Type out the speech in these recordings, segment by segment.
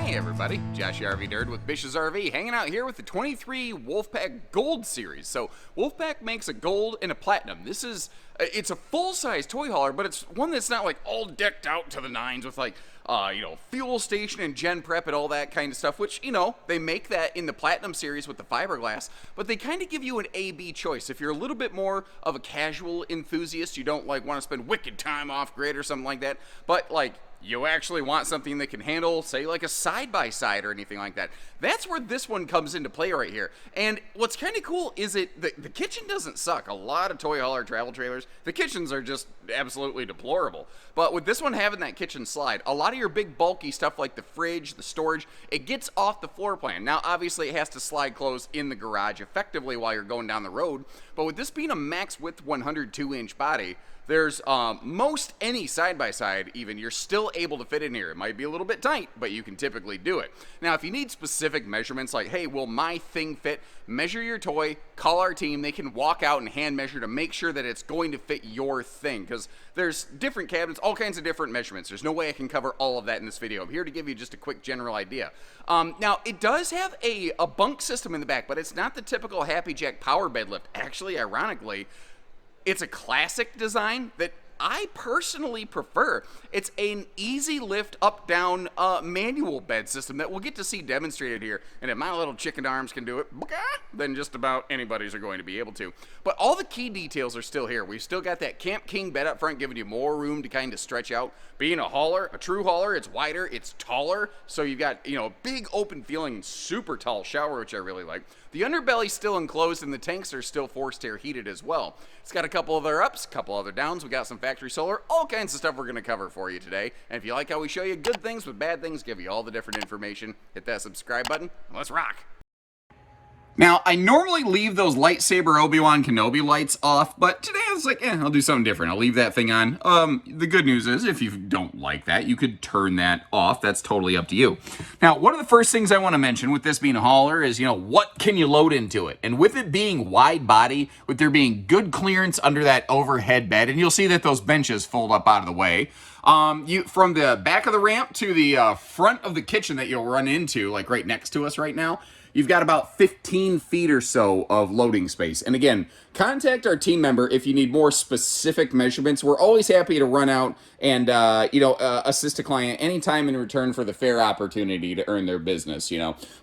Hey everybody, Josh the RV Nerd with Bish's RV, hanging out here with the 23 Wolfpack Gold series. So Wolfpack makes a gold and a platinum. It's a full-size toy hauler, but it's one that's not like all decked out to the nines with like, fuel station and gen prep and all that kind of stuff, which, they make that in the platinum series with the fiberglass, but they kind of give you an A-B choice. If you're a little bit more of a casual enthusiast, you don't like want to spend wicked time off grid or something like that, but like, you actually want something that can handle, say, like a side-by-side or anything like that. That's where this one comes into play right here. And what's kind of cool is the kitchen doesn't suck. A lot of toy hauler travel trailers, the kitchens are just absolutely deplorable. But with this one having that kitchen slide, a lot of your big bulky stuff like the fridge, the storage, it gets off the floor plan. Now, obviously, it has to slide close in the garage effectively while you're going down the road. But with this being a max width 102-inch body, there's most any side-by-side even, you're still able to fit in here. It might be a little bit tight, but you can typically do it. Now, if you need specific measurements like, hey, will my thing fit? Measure your toy, call our team. They can walk out and hand measure to make sure that it's going to fit your thing, because there's different cabinets, all kinds of different measurements. There's no way I can cover all of that in this video. I'm here to give you just a quick general idea. Now, it does have a bunk system in the back, but it's not the typical Happy Jack power bed lift. Actually, ironically, it's a classic design that I personally prefer. It's an easy lift up-down manual bed system that we'll get to see demonstrated here. And if my little chicken arms can do it, then just about anybody's are going to be able to. But all the key details are still here. We've still got that Camp King bed up front, giving you more room to kind of stretch out. Being a hauler, a true hauler, it's wider, it's taller. So you've got, a big open feeling, super tall shower, which I really like. The underbelly's still enclosed and the tanks are still forced air heated as well. It's got a couple other ups, a couple other downs. We got some factory solar, all kinds of stuff we're going to cover for you today. And if you like how we show you good things with bad things, give you all the different information, hit that subscribe button, and let's rock. Now, I normally leave those lightsaber Obi-Wan Kenobi lights off, but today I was like, I'll do something different. I'll leave that thing on. The good news is, if you don't like that, you could turn that off. That's totally up to you. Now, one of the first things I want to mention with this being a hauler is, what can you load into it? And with it being wide body, with there being good clearance under that overhead bed, and you'll see that those benches fold up out of the way. From the back of the ramp to the front of the kitchen that you'll run into, like right next to us right now, you've got about 15 feet or so of loading space. And again, contact our team member if you need more specific measurements. We're always happy to run out and, assist a client anytime in return for the fair opportunity to earn their business,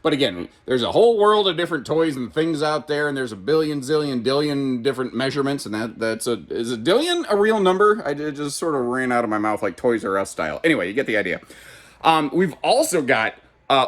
But again, there's a whole world of different toys and things out there, and there's a billion, zillion, dillion different measurements, and is a dillion a real number? It just sort of ran out of my mouth like Toys R Us style. Anyway, you get the idea. We've also got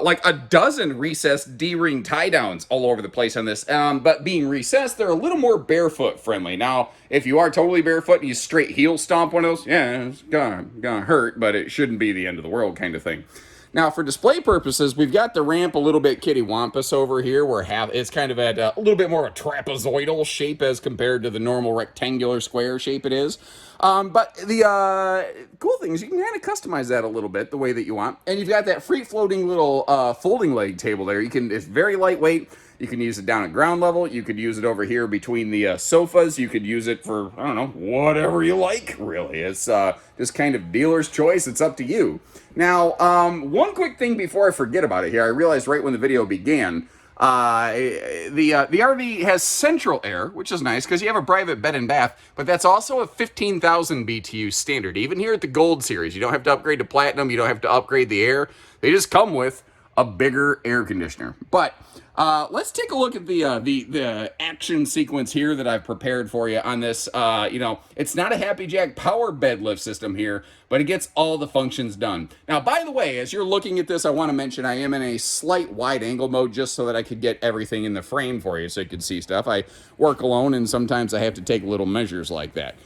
like a dozen recessed D-ring tie-downs all over the place on this. But being recessed, they're a little more barefoot friendly. Now, if you are totally barefoot and you straight heel stomp one of those, yeah, it's gonna hurt, but it shouldn't be the end of the world kind of thing. Now, for display purposes, we've got the ramp a little bit kittywampus over here, where it's kind of at a little bit more of a trapezoidal shape as compared to the normal rectangular square shape it is. But the cool thing is you can kind of customize that a little bit the way that you want. And you've got that free-floating little folding leg table there. It's very lightweight. You can use it down at ground level. You could use it over here between the sofas. You could use it for, I don't know, whatever you like, really. It's just kind of dealer's choice. It's up to you. Now, one quick thing before I forget about it here. I realized right when the video began, the RV has central air, which is nice because you have a private bed and bath, but that's also a 15,000 BTU standard. Even here at the Gold series, you don't have to upgrade to Platinum. You don't have to upgrade the air. They just come with a bigger air conditioner. But let's take a look at the action sequence here that I've prepared for you on this. It's not a Happy Jack power bed lift system here, but it gets all the functions done. Now, by the way, as you're looking at this, I want to mention I am in a slight wide angle mode just so that I could get everything in the frame for you so you can see stuff. I work alone, and sometimes I have to take little measures like that.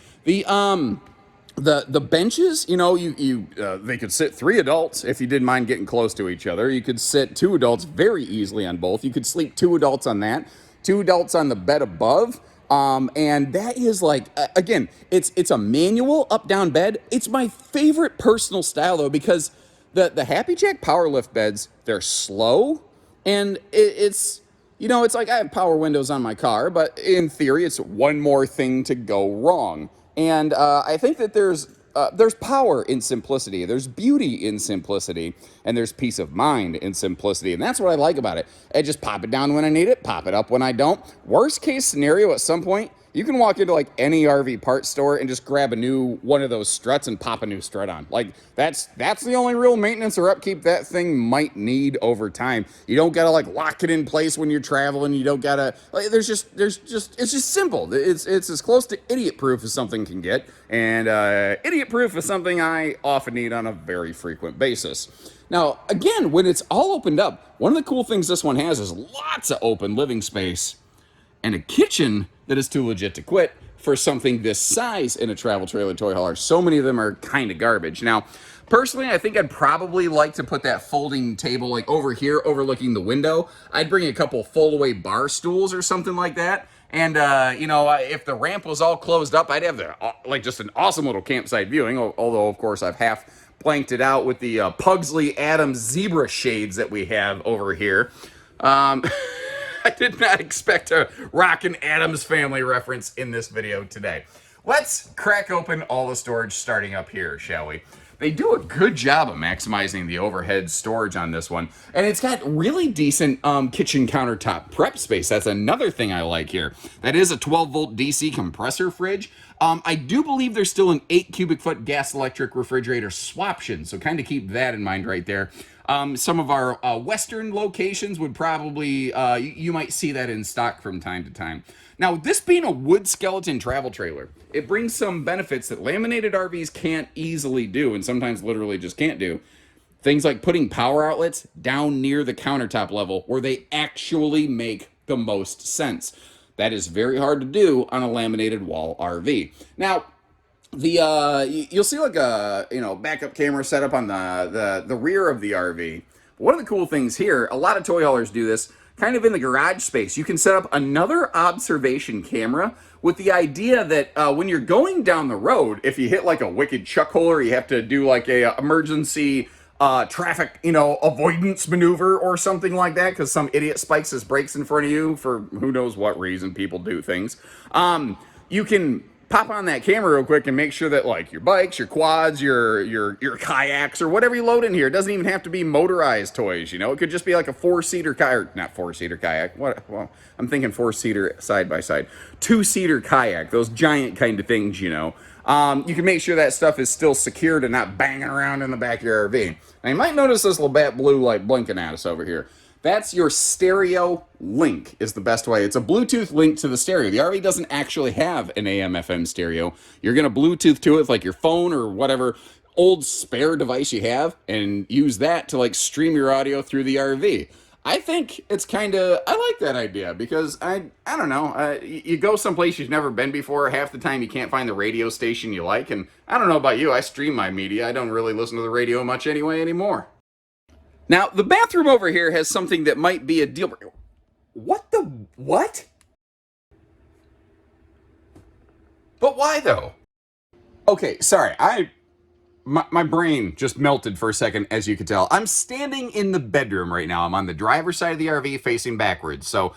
The benches, they could sit 3 adults if you didn't mind getting close to each other. You could sit 2 adults very easily on both. You could sleep 2 adults on that, 2 adults on the bed above. And that is like, again, it's a manual up-down bed. It's my favorite personal style, though, because the Happy Jack power lift beds, they're slow, and it's like I have power windows on my car, but in theory, it's one more thing to go wrong. And I think that there's there's power in simplicity, there's beauty in simplicity, and there's peace of mind in simplicity. And that's what I like about it. I just pop it down when I need it, pop it up when I don't. Worst case scenario, at some point, you can walk into like any RV parts store and just grab a new one of those struts and pop a new strut on. Like that's the only real maintenance or upkeep that thing might need over time. You don't gotta like lock it in place when you're traveling. You don't gotta like it's just simple. It's as close to idiot proof as something can get, and idiot proof is something I often need on a very frequent basis. Now, again, when it's all opened up, one of the cool things this one has is lots of open living space and a kitchen that is too legit to quit for something this size in a travel trailer toy hauler. So many of them are kind of garbage. Now, personally, I think I'd probably like to put that folding table like over here overlooking the window. I'd bring a couple fold-away bar stools or something like that. And, you know, if the ramp was all closed up, I'd have like just an awesome little campsite viewing, although, of course, I've half blanked it out with the Pugsley Adams zebra shades that we have over here. I did not expect a Rockin' Adams Family reference in this video today. Let's crack open all the storage starting up here, shall we? They do a good job of maximizing the overhead storage on this one. And it's got really decent kitchen countertop prep space. That's another thing I like here. That is a 12-volt DC compressor fridge. I do believe there's still an 8 cubic foot gas electric refrigerator swaption, so kind of keep that in mind right there. Some of our Western locations would probably, you might see that in stock from time to time. Now, this being a wood skeleton travel trailer, it brings some benefits that laminated RVs can't easily do, and sometimes literally just can't do. Things like putting power outlets down near the countertop level where they actually make the most sense. That is very hard to do on a laminated wall RV. Now, you'll see like a backup camera set up on the rear of the RV. One of the cool things here, a lot of toy haulers do this kind of in the garage space. You can set up another observation camera with the idea that when you're going down the road, if you hit like a wicked chuck hole or you have to do like a emergency traffic, avoidance maneuver or something like that because some idiot spikes his brakes in front of you for who knows what reason people do things. You can pop on that camera real quick and make sure that like your bikes, your quads, your kayaks or whatever you load in here, it doesn't even have to be motorized toys, it could just be like a 4-seater kayak, not 4-seater kayak. Well, I'm thinking 4-seater side by side, 2-seater kayak, those giant kind of things, You can make sure that stuff is still secured and not banging around in the back of your RV. Now you might notice this Labatt blue light blinking at us over here. That's your stereo link is the best way. It's a Bluetooth link to the stereo. The RV doesn't actually have an AM/FM stereo. You're going to Bluetooth to it with like your phone or whatever old spare device you have and use that to like stream your audio through the RV. I think it's I like that idea because I don't know, you go someplace you've never been before, half the time you can't find the radio station you like, and I don't know about you, I stream my media, I don't really listen to the radio much anymore. Now, the bathroom over here has something that might be a deal breaker. What? But why though? Okay, sorry, My brain just melted for a second, as you could tell. I'm standing in the bedroom right now. I'm on the driver's side of the RV facing backwards. So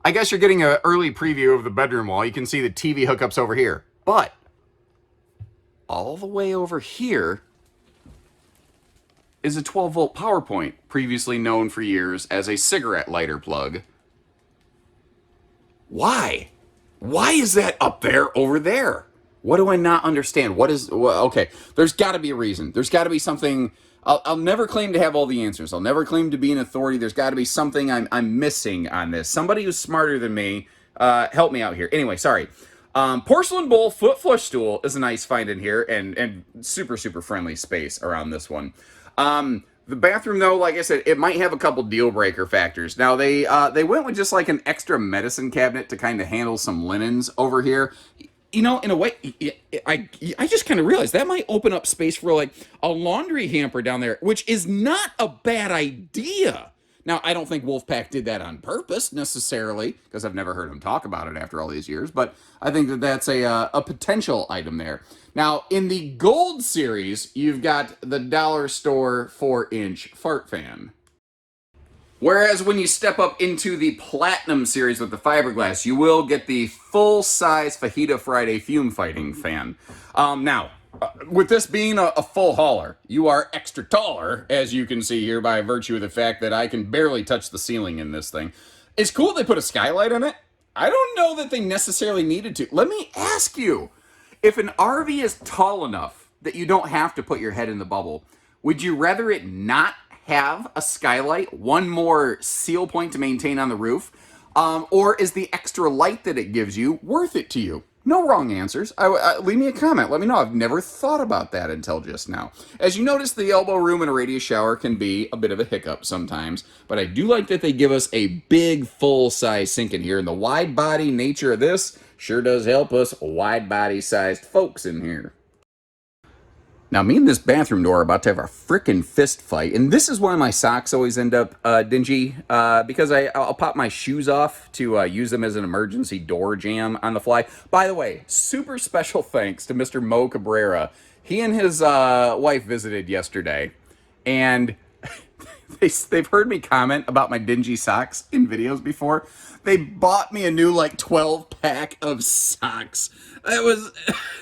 I guess you're getting an early preview of the bedroom wall. You can see the TV hookups over here. But all the way over here is a 12-volt power point, previously known for years as a cigarette lighter plug. Why? Why is that up there over there? What do I not understand? Okay, there's got to be a reason. There's got to be something. I'll never claim to have all the answers. I'll never claim to be an authority. There's got to be something I'm missing on this. Somebody who's smarter than me, help me out here. Anyway, sorry. Porcelain bowl foot flush stool is a nice find in here and super, super friendly space around this one. The bathroom, though, like I said, it might have a couple deal breaker factors. Now, they went with just like an extra medicine cabinet to kind of handle some linens over here. In a way, I just kind of realized that might open up space for like a laundry hamper down there, which is not a bad idea. Now, I don't think Wolfpack did that on purpose necessarily, because I've never heard him talk about it after all these years, but I think that that's a potential item there. Now, in the Gold series, you've got the dollar store 4-inch fart fan. Whereas when you step up into the Platinum series with the fiberglass, you will get the full-size Fajita Friday fume fighting fan. Now, With this being a full hauler, you are extra taller, as you can see here, by virtue of the fact that I can barely touch the ceiling in this thing. It's cool they put a skylight on it. I don't know that they necessarily needed to. Let me ask you, if an RV is tall enough that you don't have to put your head in the bubble, would you rather it not have a skylight, one more seal point to maintain on the roof, or is the extra light that it gives you worth it to you? No wrong answers. Leave me a comment. Let me know. I've never thought about that until just now. As you notice, the elbow room and a radius shower can be a bit of a hiccup sometimes, but I do like that they give us a big full-size sink in here, and the wide body nature of this sure does help us wide body sized folks in here. Now, me and this bathroom door are about to have a frickin' fist fight, and this is why my socks always end up dingy, because I'll pop my shoes off to use them as an emergency door jam on the fly. By the way, super special thanks to Mr. Mo Cabrera. He and his wife visited yesterday, and they've heard me comment about my dingy socks in videos before. They bought me a new, like, 12-pack of socks. It was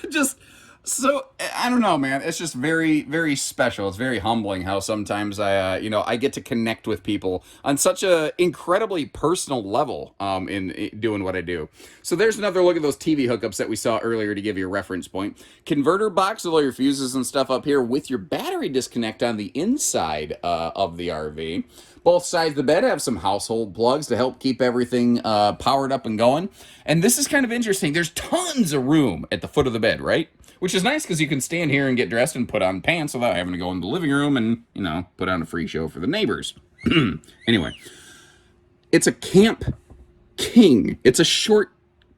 just... So, I don't know, man. It's just very, very special. It's very humbling how sometimes I get to connect with people on such a incredibly personal level in doing what I do. So there's another look at those TV hookups that we saw earlier to give you a reference point. Converter box with all your fuses and stuff up here with your battery disconnect on the inside of the RV. Both sides of the bed have some household plugs to help keep everything powered up and going. And this is kind of interesting. There's tons of room at the foot of the bed, right? Which is nice because you can stand here and get dressed and put on pants without having to go in the living room and, put on a free show for the neighbors. Anyway, it's a Camp King. It's a short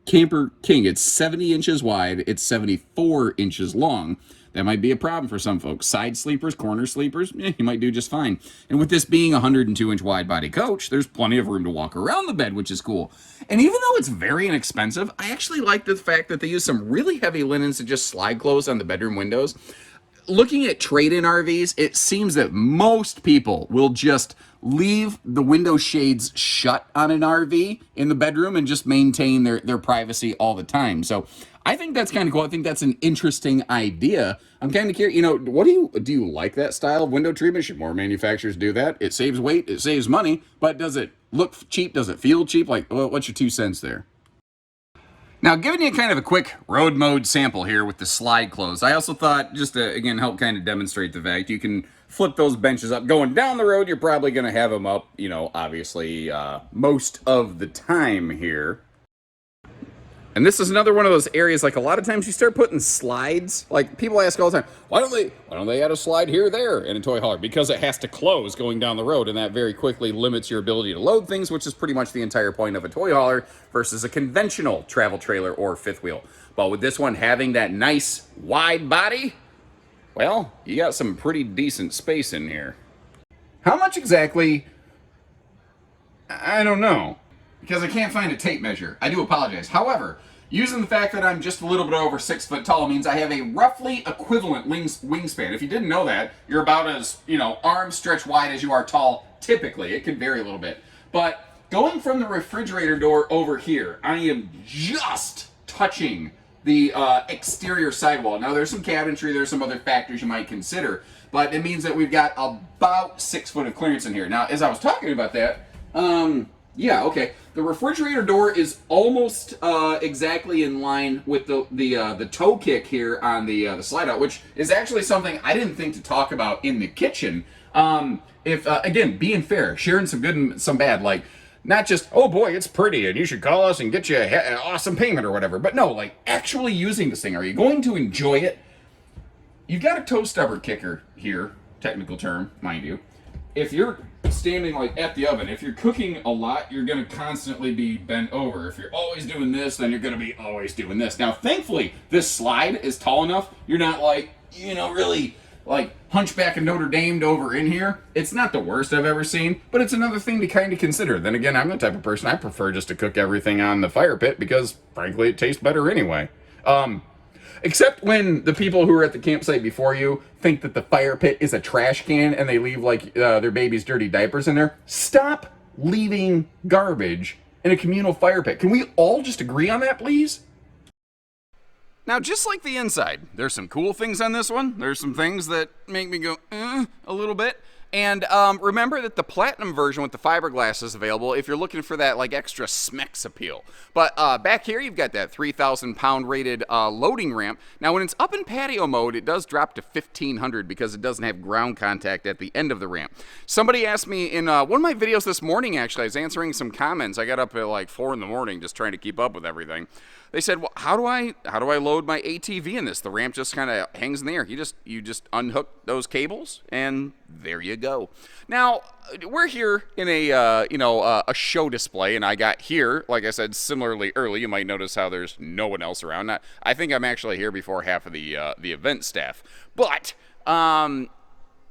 camper king. It's 70 inches wide. It's 74 inches long. That might be a problem for some folks. Side sleepers, corner sleepers, you might do just fine. And with this being a 102-inch wide body coach, there's plenty of room to walk around the bed, which is cool. And even though it's very inexpensive, I actually like the fact that they use some really heavy linens to just slide close on the bedroom windows. Looking at trade-in RVs, it seems that most people will just leave the window shades shut on an RV in the bedroom and just maintain their privacy all the time. So I think that's kind of cool. I think that's an interesting idea. I'm kind of curious, what do you like that style of window treatment? Should more manufacturers do that? It saves weight, it saves money, but does it look cheap? Does it feel cheap? Like, what's your 2 cents there? Now, giving you kind of a quick road mode sample here with the slide close, I also thought, just to, again, help kind of demonstrate the fact, you can flip those benches up. Going down the road, you're probably going to have them up, obviously, most of the time here. And this is another one of those areas, like a lot of times you start putting slides, like people ask all the time, why don't they add a slide here or there in a toy hauler? Because it has to close going down the road, and that very quickly limits your ability to load things, which is pretty much the entire point of a toy hauler versus a conventional travel trailer or fifth wheel. But with this one having that nice wide body, well, you got some pretty decent space in here. How much exactly? I don't know, because I can't find a tape measure. I do apologize. However, using the fact that I'm just a little bit over 6 foot tall means I have a roughly equivalent wingspan. If you didn't know that, you're about as, arms stretched wide as you are tall typically. It could vary a little bit. But going from the refrigerator door over here, I am just touching the exterior sidewall. Now, there's some cabinetry, there's some other factors you might consider, but it means that we've got about 6 foot of clearance in here. Now, as I was talking about that, yeah, okay. The refrigerator door is almost exactly in line with the toe kick here on the slide out, which is actually something I didn't think to talk about in the kitchen. If again, being fair, sharing some good and some bad, like not just, oh boy, it's pretty and you should call us and get you an awesome payment or whatever, but no, like actually using this thing. Are you going to enjoy it? You've got a toe stubber kicker here, technical term, mind you. If you're standing like at the oven, if you're cooking a lot, you're going to constantly be bent over. If you're always doing this, then you're going to be always doing this. Now, thankfully, this slide is tall enough. You're not like, really like Hunchback of Notre Dame over in here. It's not the worst I've ever seen, but it's another thing to kind of consider. Then again, I'm the type of person, I prefer just to cook everything on the fire pit because, frankly, it tastes better anyway. Except when the people who are at the campsite before you think that the fire pit is a trash can and they leave like their baby's dirty diapers in there. Stop leaving garbage in a communal fire pit. Can we all just agree on that, please? Now, just like the inside, there's some cool things on this one. There's some things that make me go, a little bit. And remember that the Platinum version with the fiberglass is available if you're looking for that like extra Smex appeal. But back here, you've got that 3,000 pound rated loading ramp. Now, when it's up in patio mode, it does drop to 1,500 because it doesn't have ground contact at the end of the ramp. Somebody asked me in one of my videos this morning, actually, I was answering some comments. I got up at like 4 in the morning just trying to keep up with everything. They said, well, how do I load my ATV in this? The ramp just kind of hangs in the air. You just unhook those cables, and there you go. Now, we're here in a show display, and I got here, like I said, similarly early. You might notice how there's no one else around. I think I'm actually here before half of the event staff. But I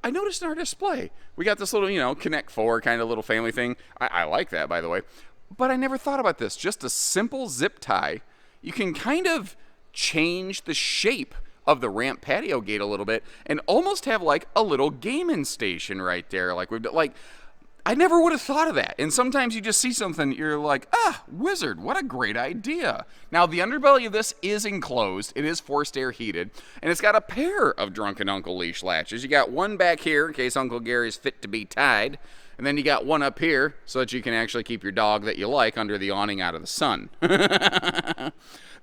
noticed in our display, we got this little, Connect 4 kind of little family thing. I like that, by the way. But I never thought about this. Just a simple zip tie. You can kind of change the shape of the ramp patio gate a little bit and almost have like a little gaming station right there. Like I never would have thought of that. And sometimes you just see something, you're like, wizard, what a great idea. Now, the underbelly of this is enclosed. It is forced air heated, and it's got a pair of Drunken Uncle leash latches. You got one back here in case Uncle Gary's fit to be tied. And then you got one up here so that you can actually keep your dog that you like under the awning out of the sun.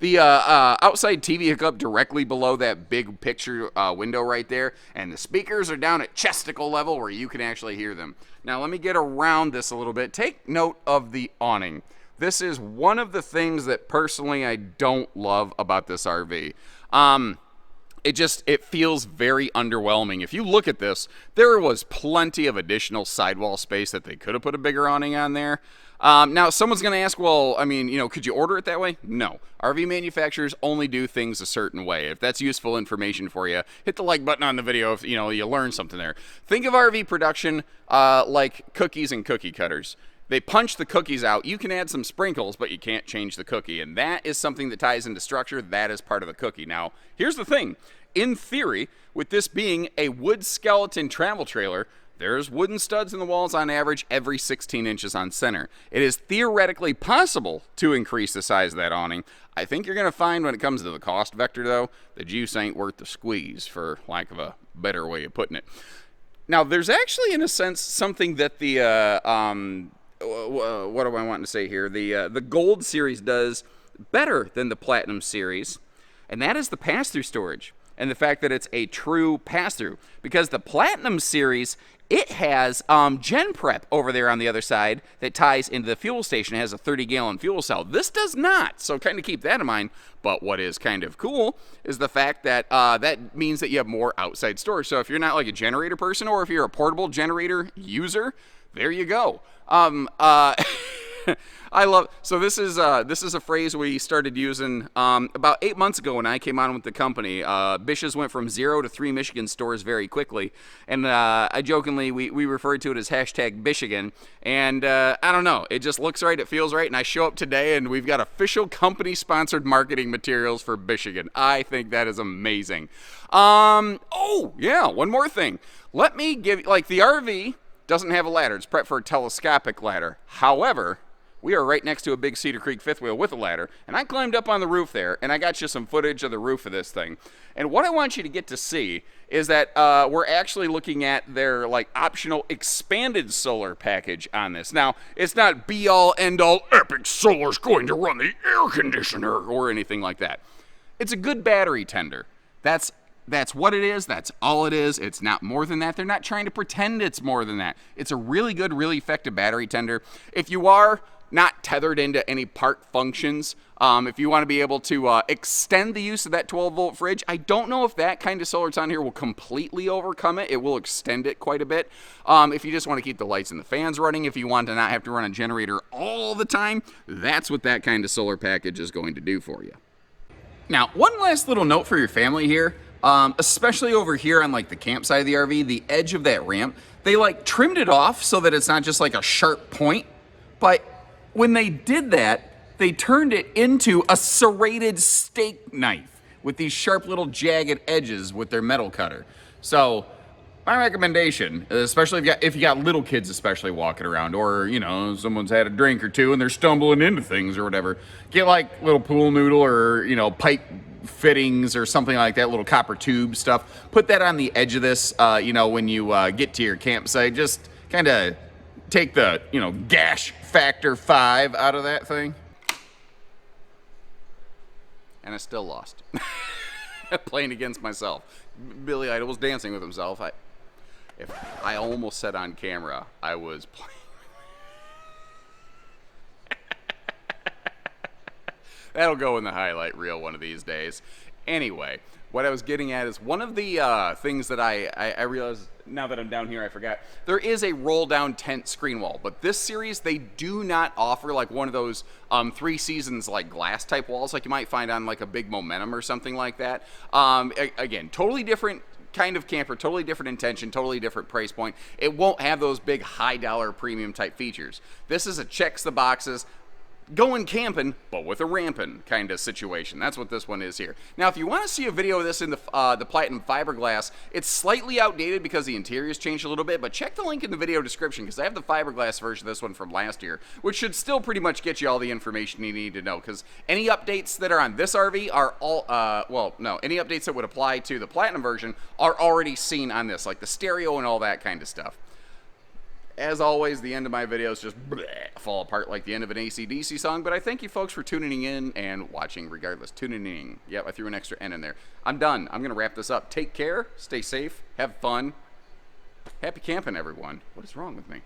The outside TV hookup directly below that big picture window right there. And the speakers are down at chesticle level where you can actually hear them. Now, let me get around this a little bit. Take note of the awning. This is one of the things that personally I don't love about this RV. It feels very underwhelming. If you look at this, there was plenty of additional sidewall space that they could have put a bigger awning on there. Now, someone's going to ask, well, I mean, could you order it that way? No. RV manufacturers only do things a certain way. If that's useful information for you, hit the like button on the video if, you learn something there. Think of RV production like cookies and cookie cutters. They punch the cookies out. You can add some sprinkles, but you can't change the cookie. And that is something that ties into structure. That is part of the cookie. Now, here's the thing. In theory, with this being a wood skeleton travel trailer, there's wooden studs in the walls on average every 16 inches on center. It is theoretically possible to increase the size of that awning. I think you're going to find when it comes to the cost vector, though, the juice ain't worth the squeeze, for lack of a better way of putting it. Now, there's actually, in a sense, something that the... what do I want to say here? The Gold series does better than the Platinum series, and that is the pass-through storage and the fact that it's a true pass-through. Because the Platinum series, it has gen prep over there on the other side that ties into the fuel station. It has a 30-gallon fuel cell. This does not, so kind of keep that in mind. But what is kind of cool is the fact that that means that you have more outside storage. So if you're not like a generator person, or if you're a portable generator user, there you go. I love, so this is a phrase we started using about 8 months ago when I came on with the company. Bish's went from 0 to 3 Michigan stores very quickly, and I jokingly, we referred to it as hashtag Bishigan, and I don't know, it just looks right, it feels right, and I show up today and we've got official company sponsored marketing materials for Bishigan. I think that is amazing. Oh yeah, one more thing. Let me give, like, the RV doesn't have a ladder. It's prepped for a telescopic ladder. However, we are right next to a big Cedar Creek fifth wheel with a ladder, and I climbed up on the roof there, and I got you some footage of the roof of this thing. And what I want you to get to see is that we're actually looking at their like optional expanded solar package on this. Now, it's not be-all, end-all, epic solar's going to run the air conditioner or anything like that. It's a good battery tender. That's what it is. That's all it is. It's not more than that. They're not trying to pretend it's more than that. It's a really good, really effective battery tender. If you are not tethered into any part functions, if you want to be able to extend the use of that 12-volt fridge, I don't know if that kind of solar that's on here will completely overcome it. It will extend it quite a bit. If you just want to keep the lights and the fans running, if you want to not have to run a generator all the time, that's what that kind of solar package is going to do for you. Now, one last little note for your family here. Especially over here on like the camp side of the RV, the edge of that ramp, they like trimmed it off so that it's not just like a sharp point. But when they did that, they turned it into a serrated steak knife with these sharp little jagged edges with their metal cutter. So my recommendation, especially if you got little kids especially walking around, or someone's had a drink or two and they're stumbling into things or whatever, get like little pool noodle or pipe fittings or something like that, little copper tube stuff. Put that on the edge of this, you know, when you get to your campsite. Just kind of take the, you know, gash factor 5 out of that thing. And I still lost. Playing against myself. Billy Idol was dancing with himself. I almost said on camera I was playing. That'll go in the highlight reel one of these days. Anyway, what I was getting at is one of the things that I realized now that I'm down here, I forgot. There is a roll-down tent screen wall, but this series, they do not offer like one of those 3 seasons like glass type walls like you might find on like a big Momentum or something like that. Again, totally different kind of camper, totally different intention, totally different price point. It won't have those big high dollar premium type features. This is a checks the boxes, going camping, but with a ramping kind of situation. That's what this one is here. Now, if you want to see a video of this in the platinum fiberglass, it's slightly outdated because the interior's changed a little bit, but check the link in the video description because I have the fiberglass version of this one from last year, which should still pretty much get you all the information you need to know, because any updates that are on this RV are all, well, no, any updates that would apply to the platinum version are already seen on this, like the stereo and all that kind of stuff. As always, the end of my videos just fall apart like the end of an AC/DC song, but I thank you folks for tuning in and watching regardless. Tuning in. Yep, I threw an extra N in there. I'm done. I'm going to wrap this up. Take care. Stay safe. Have fun. Happy camping, everyone. What is wrong with me?